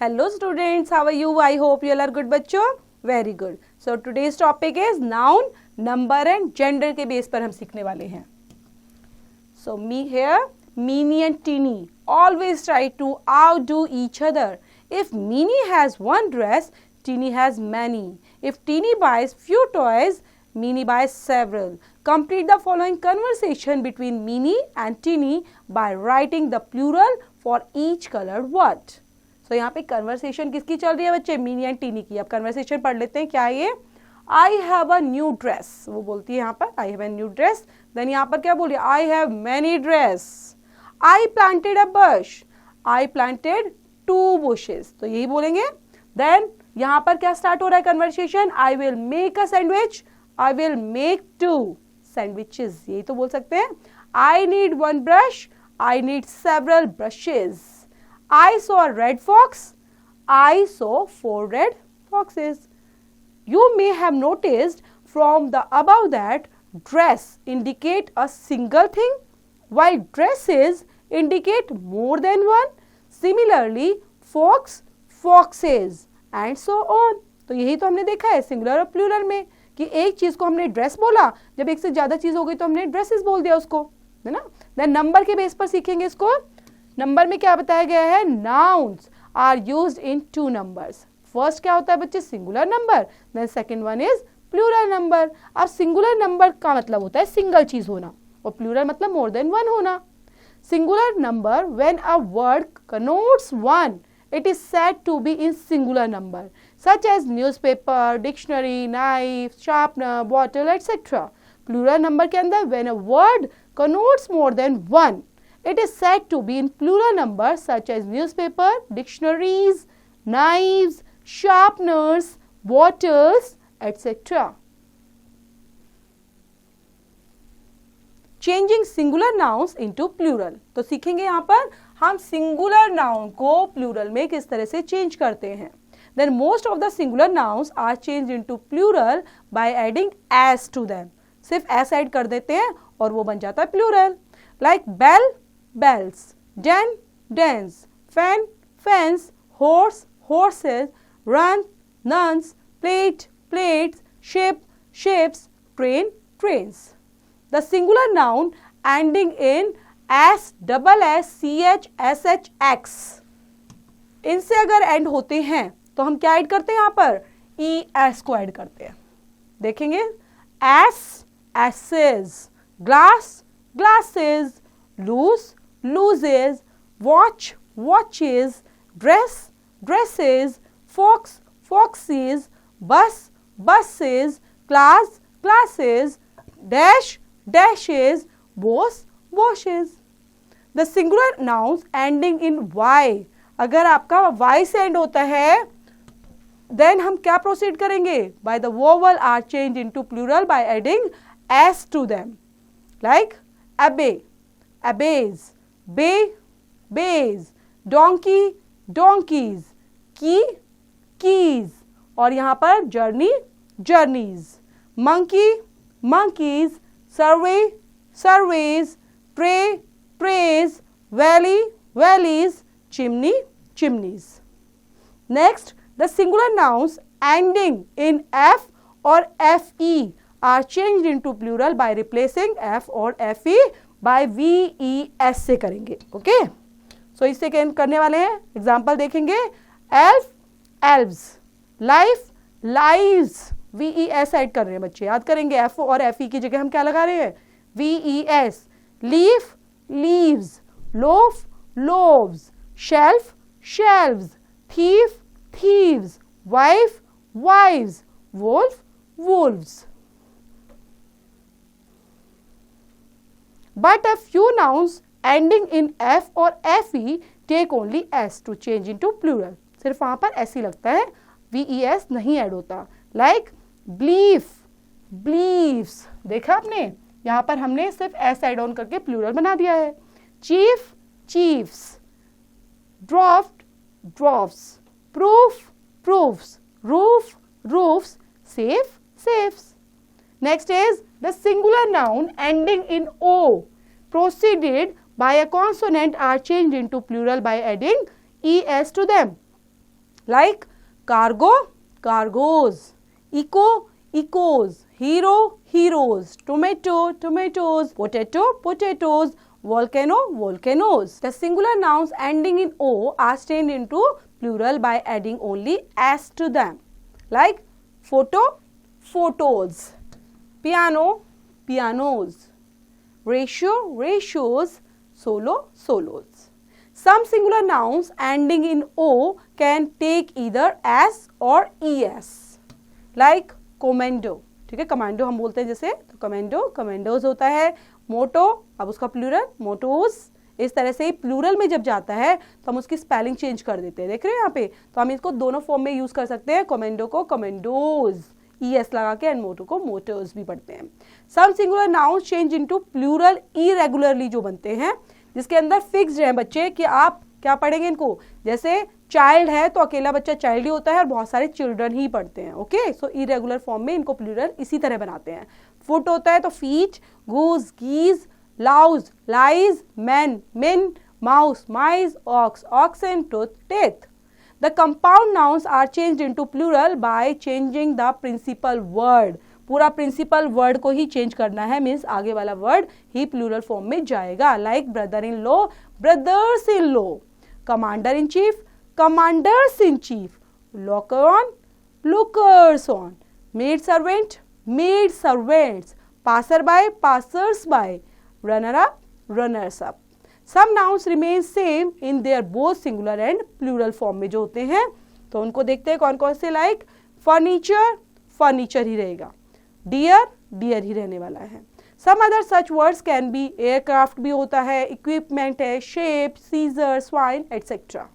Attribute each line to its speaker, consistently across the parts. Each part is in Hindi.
Speaker 1: Hello students, how are you? I hope you all are good बच्चों. Very good. So today's topic is noun, number and gender के बेस पर हम सीखने वाले हैं. So me here, Meenie and Teeny always try to outdo each other. If Meenie has one dress, Teeny has many. If Teeny buys few toys, Meenie buys several. Complete the following conversation between Meenie and Teeny by writing the plural for each colored word. So यहाँ पे कन्वर्सेशन किसकी चल रही है बच्चे? मीनी एंड टीनी की. अब कन्वर्सेशन पढ़ लेते हैं. क्या है ये? I have a new dress. वो बोलती है यहाँ पर I have a new dress. Then यहाँ पर क्या बोल रही है? I have many dress. I planted a bush. I planted 2 bushes. तो यही बोलेंगे. देन यहाँ पर क्या स्टार्ट हो रहा है conversation? I will make a sandwich. I will make 2 sandwiches. यही तो बोल सकते हैं. I need 1 brush. I need several brushes. I saw a red fox. I saw 4 red foxes. You may have noticed from the above that dress indicate a single thing, while dresses indicate more than one. Similarly, fox, foxes, and so on. तो यही तो हमने देखा है सिंगुलर और प्लूरल में कि एक चीज को हमने ड्रेस बोला, जब एक से ज्यादा चीज हो गई तो हमने ड्रेसेस बोल दिया उसको, है ना. देन नंबर के बेस पर सीखेंगे इसको. नंबर में क्या बताया गया है? Nouns are used in 2 numbers. First क्या होता है बच्चे? Singular number. Then second one is plural number. अब सिंगुलर नंबर का मतलब होता है सिंगल चीज होना और प्लूरल मतलब मोर देन 1 होना. Singular number when a word connotes 1 it is said to be in singular number, such as newspaper, dictionary, knife, sharpener, bottle, etc. Plural number के अंदर when a word connotes more than 1, it is said to be in plural number, such as newspaper, dictionaries, knives, sharpeners, bottles, etc. Changing singular nouns into plural. तो सीखेंगे यहाँ पर हम सिंगुलर नाउन को प्लूरल में किस तरह से चेंज करते हैं. Then most of the singular nouns are changed into plural by adding s to them. सिर्फ s ऐड कर देते हैं और वो बन जाता है plural. Like bell, bells, den, dens, fan, fans, horse, horses, run, nuns, plate, plates, ship, ships, train, trains. The singular noun ending in s, double s, ch, sh, x, इनसे अगर एंड होते हैं तो हम क्या ऐड करते हैं यहाँ पर? es को ऐड करते हैं. देखेंगे s, asses, glass, glasses, lose, loses, watch, watches, dress, dresses, fox, foxes, bus, buses, class, classes, dash, dashes, boss, bosses. The singular nouns ending in y, अगर आपका y से एंड होता है then हम क्या प्रोसीड करेंगे? By the vowel are changed into plural by adding s to them. Like obey, obeys, bay, bays, donkey, donkeys, key, keys, और यहाँ पर journey, journeys, monkey, monkeys, survey, surveys, tray, trays, valley, valleys, chimney, chimneys. Next, the singular nouns ending in f or fe are changed into plural by replacing f or fe by ves से करेंगे. ओके, सो इससे क्या करने वाले हैं? एग्जाम्पल देखेंगे. elf, elves, life, lives, ves add कर रहे हैं बच्चे, याद करेंगे. f और fe की जगह हम क्या लगा रहे हैं? ves. leaf, leaves, loaf, loaves, shelf, shelves, thief, thieves, wife, wives, wolf, wolves. But a few nouns ending in f or fe take only s to change into plural. सिर्फ वहां पर s ही लगता है, ves नहीं ऐड होता. Like belief, beliefs, देखा आपने? यहाँ पर हमने सिर्फ s ऐड ऑन करके प्लूरल बना दिया है. chief, chiefs, draft, drafts, proof, proofs, roof, roofs, safe, safes. Next is the singular noun ending in o preceded by a consonant are changed into plural by adding es to them. like cargo, cargos, eco, ecos, hero, heroes, tomato, tomatoes, potato, potatoes, volcano, volcanoes. The singular nouns ending in o are changed into plural by adding only s to them, like photo, photos, piano, pianos, ratio, ratios, solo, solos. Some singular nouns ending in o can take either s or es, like commando, ठीक है, कमांडो हम बोलते हैं जैसे, तो कमांडो, कमांडोज होता है, मोटो, अब उसका प्लूरल मोटोज। इस तरह से प्लूरल में जब जाता है तो हम उसकी स्पेलिंग चेंज कर देते हैं, देख रहे हैं यहाँ पे, तो हम इसको दोनों फॉर्म में यूज कर सकते हैं, कमांडो को कमांडोज es लगा के, एंड मोटो को मोटोज भी पढ़ते हैं। Some singular noun change into plural irregularly, जो बनते हैं जिसके अंदर फिक्स्ड है बच्चे कि आप क्या पढ़ेंगे इनको, जैसे चाइल्ड है तो अकेला बच्चा चाइल्ड ही होता है और बहुत सारे चिल्ड्रन ही पढ़ते हैं, ओके। सो इरेगुलर फॉर्म में इनको प्लूरल इसी तरह बनाते हैं। फुट होता है तो feet, goose, geese, louse, lice, man, men, mouse, mice, ox, oxen, tooth, teeth. The compound nouns are changed into plural by changing the principal word. पूरा प्रिंसिपल वर्ड को ही चेंज करना है, मीन्स आगे वाला वर्ड ही प्लूरल फॉर्म में जाएगा, like brother in law, brothers in law, commander in chief, commanders in chief, looker on, lookers on, maid servant, maid servants, passer by, passers by, runner up, runners up. Some nouns remain same in their both singular and plural form में जो होते हैं, तो उनको देखते हैं कौन कौन से, लाइक फर्नीचर, फर्नीचर ही रहेगा, डियर, डियर ही रहने वाला है। Some other such words can be, aircraft भी होता है, इक्विपमेंट है, sheep, scissors, swine etcetera.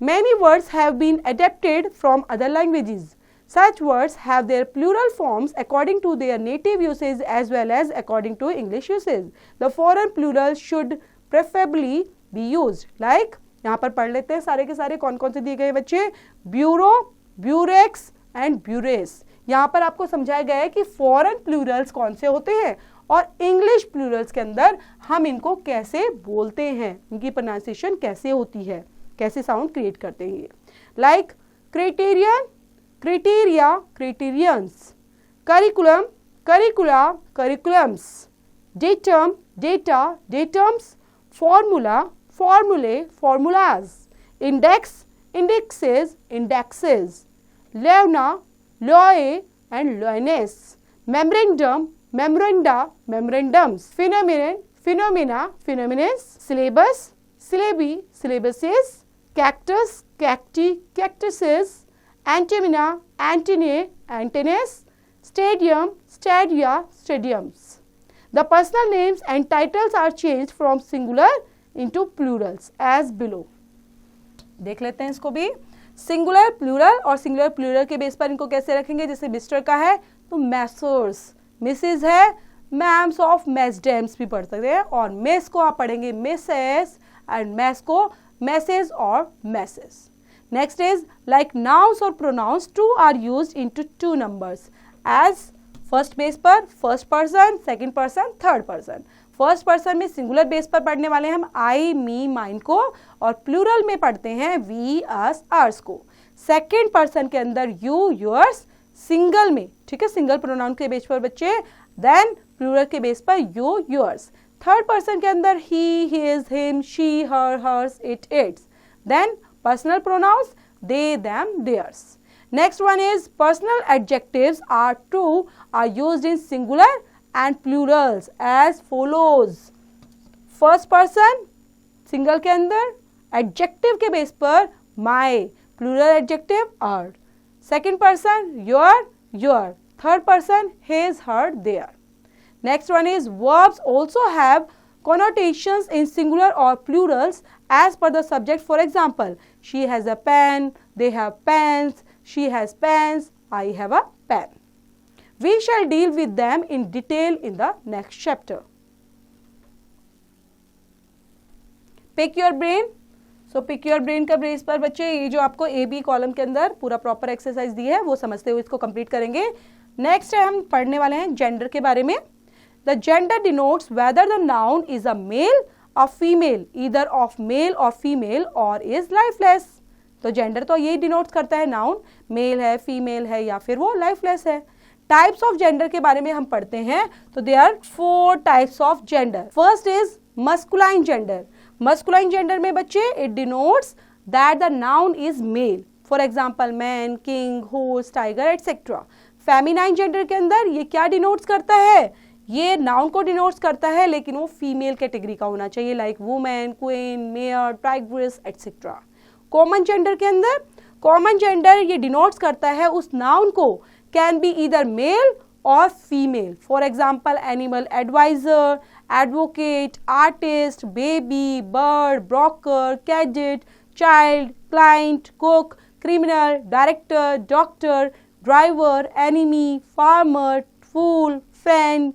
Speaker 1: Many words have been adapted from other languages. Such words have their plural forms according to their native usage as well as according to English usage. The foreign plural should preferably be used. Like यहाँ पर पढ़ लेते हैं सारे के सारे कौन कौन से दिए गए बच्चे, ब्यूरो, ब्यूरेक्स एंड ब्यूरेस। यहाँ पर आपको समझाया गया है कि फॉरेन प्लूरल्स कौन से होते हैं और इंग्लिश प्लूरल्स के अंदर हम इनको कैसे बोलते हैं, इनकी प्रोनाउंसिएशन कैसे होती है, कैसे साउंड क्रिएट करते हैं। Like criterion, criteria, criterions, curriculum, curricula, curriculums, datum, data, datums, formula, formulae, formulas, index, indexes, indexes, leuna, loe and loines, memorandum, memoranda, memorandums, phenomenon, phenomena, phenomenons, syllabus, syllabi, syllabuses, cactus, cacti, cactuses, antenna, antennae, antennas, stadium, stadia, stadiums. The personal names and titles are changed from singular into plurals as below. देख लेते हैं इसको भी, सिंगुलर, प्लूरल और सिंगुलर प्लूरल के बेस पर इनको कैसे रखेंगे। जैसे मिस्टर का है तो मैसर्स, मिसेज है मैम्स ऑफ मैसडेम्स भी पढ़ सकते हैं, और मेस को आप पढ़ेंगे मिसेस एंड मैस को मैसेज और मैसेज। नेक्स्ट इज लाइक नाउन्स और pronouns, two are used into two numbers as first base पर first person, second person, third person. First person में सिंगुलर बेस पर पढ़ने वाले हैं हम आई, मी, माइन को, और प्लूरल में पढ़ते हैं वी, अस, अर्स को। सेकंड पर्सन के अंदर यू, योर्स, सिंगल में, ठीक है, सिंगल प्रोनाउन के बेस पर बच्चे, देन प्लूरल के बेस पर यू, योर्स। थर्ड पर्सन के अंदर ही, his, him, she, her, hers, it, its. Then personal pronouns they, them, theirs. Next one is personal adjectives are two are used in singular and plurals as follows. First person single के अंदर adjective के बेस पर my, plural adjective are. Second person your. Third person his, her, their. Next one is verbs also have connotations in singular or plurals as per the subject. For example, she has a pen, they have pens, she has pens, I have a pen. We shall deal with them in detail in the next chapter. Pick your brain. So pick your brain का बेस पर बच्चे ये जो आपको ए बी कॉलम के अंदर पूरा प्रॉपर एक्सरसाइज दी है वो समझते हुए इसको कंप्लीट करेंगे। नेक्स्ट है हम पढ़ने वाले हैं जेंडर के बारे में। The gender denotes whether the noun is a male, a female either of male और फीमेल और इज लाइफलेस। तो जेंडर तो यही डिनोट करता है, नाउन मेल है, फीमेल है या फिर वो लाइफलेस है। टाइप्स ऑफ जेंडर के बारे में हम पढ़ते हैं, तो there are 4 types of gender. First is masculine gender. Masculine gender में बच्चे it denotes that the noun is male, for example man, king, horse, tiger etcetera. Feminine gender के अंदर ये क्या डिनोट्स करता है, ये नाउन को डिनोट्स करता है लेकिन वो फीमेल कैटेगरी का होना चाहिए, like women, queen, mayor, tigress etcetera. Common gender के अंदर, कॉमन जेंडर ये डिनोट्स करता है उस नाउन को, कैन बी ईदर मेल और female, for example animal advisor, advocate, artist, baby, bird, broker, cadet, child, client, cook, criminal, director, doctor, driver, enemy, farmer, fool, friend,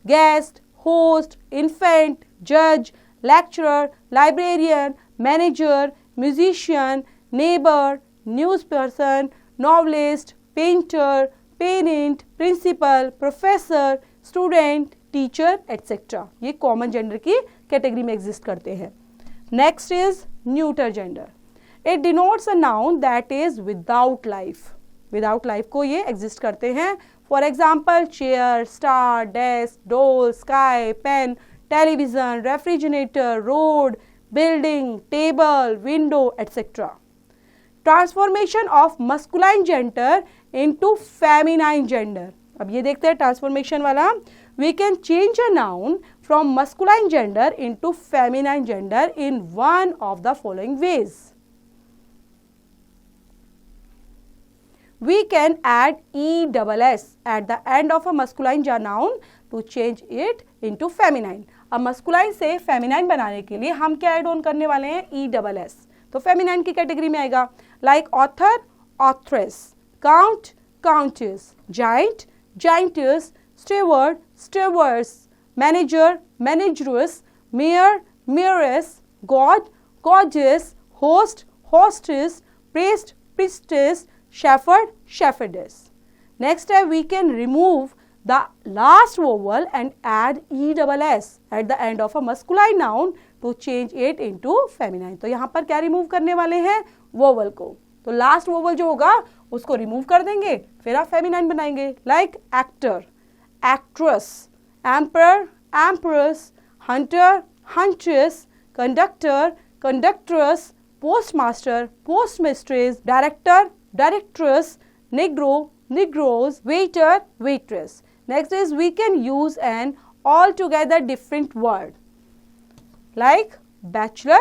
Speaker 1: guest, host, infant, जज, lecturer, librarian, manager, musician, neighbour, newsperson, novelist, painter, parent, principal, professor, student, teacher etcetera. ये कॉमन जेंडर की कैटेगरी में एग्जिस्ट करते हैं। Next is neuter gender. It denotes a noun that is without life. Without life को ये एग्जिस्ट करते हैं, for example chair, star, desk, doll, sky, pen, television, refrigerator, road, building, table, window etcetera. Transformation of masculine gender into feminine gender. अब ये देखते हैं ट्रांसफॉर्मेशन वाला। We can change a noun from masculine gender into feminine gender in one of the following ways. We can add ESS at the end of a masculine noun to change it into feminine. अब masculine से feminine बनाने के लिए हम क्या ऐड ऑन करने वाले हैं, ESS, तो feminine की कैटेगरी में आएगा, like author, authoress, count, countess, giant, giantess, steward, stewardess, manager, manageress, mayor, mayoress, god, goddess, host, hostess, priest, priestess, shepherd, shepherdess. Next step, we can remove the last vowel and add ESS at the end of a masculine noun to change it into feminine. तो यहाँ पर क्या रिमूव करने वाले हैं, वोवल को। तो लास्ट वोवल जो होगा उसको रिमूव कर देंगे, फिर आप फेमिनाइन बनाएंगे, like actor, actress, emperor, empress, hunter, huntress, conductor, conductress, postmaster, postmistress, director, directress, negro, negroes, waiter, waitress. Next is we can use an altogether different word like bachelor,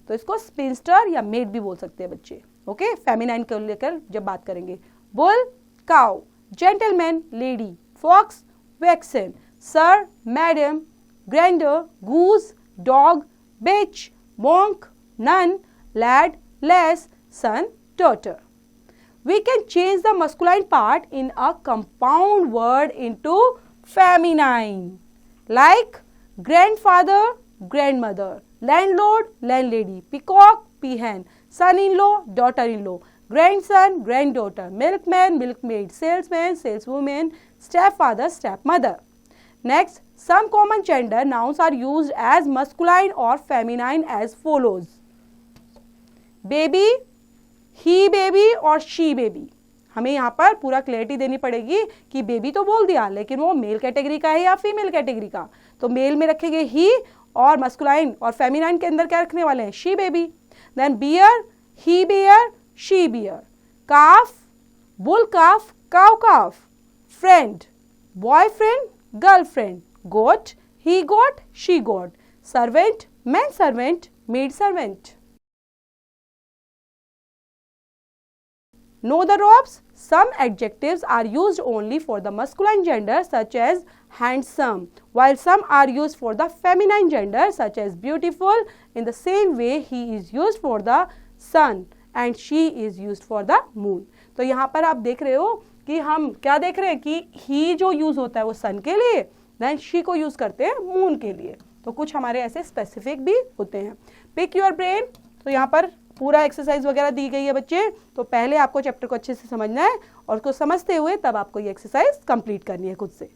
Speaker 1: तो इसको spinster या maid भी बोल सकते हैं बच्चे, ओके, फेमिनाइन को लेकर जब बात करेंगे। bull, cow, gentleman, lady, fox, vixen, sir, madam, grandeur, goose, dog, bitch, monk, nun, lad, lass, son, daughter. We can change the masculine part in a compound word into feminine, like grandfather, grandmother, landlord, landlady, peacock, peahen, son-in-law, daughter-in-law, grandson, granddaughter, milkman, milkmaid, salesman, saleswoman, stepfather, stepmother. Next, some common gender nouns are used as masculine or feminine as follows. Baby, he baby और शी बेबी। हमें यहाँ पर पूरा क्लैरिटी देनी पड़ेगी कि बेबी तो बोल दिया लेकिन वो मेल कैटेगरी का है या फीमेल कैटेगरी का, तो मेल में रखेंगे ही और मस्कुलाइन और फेमिनाइन के अंदर क्या रखने वाले हैं, she baby. Then bear, he bear, she bear. Calf, bull calf, cow calf. Friend, boyfriend, girlfriend. Goat, he goat, she goat. Servant, man servant, maid servant. Know the ropes. Some adjectives are used only for the masculine gender such as handsome, while some are used for the feminine gender such as beautiful. In the same way, he is used for the sun and she is used for the moon. तो यहाँ पर आप देख रहे हो कि हम क्या देख रहे हैं कि he जो यूज होता है वो sun के लिए, then she को यूज करते हैं moon के लिए। तो कुछ हमारे ऐसे स्पेसिफिक भी होते हैं। Pick your brain. तो यहाँ पर पूरा एक्सरसाइज वगैरह दी गई है बच्चे, तो पहले आपको चैप्टर को अच्छे से समझना है और उसको समझते हुए तब आपको ये एक्सरसाइज कंप्लीट करनी है खुद से।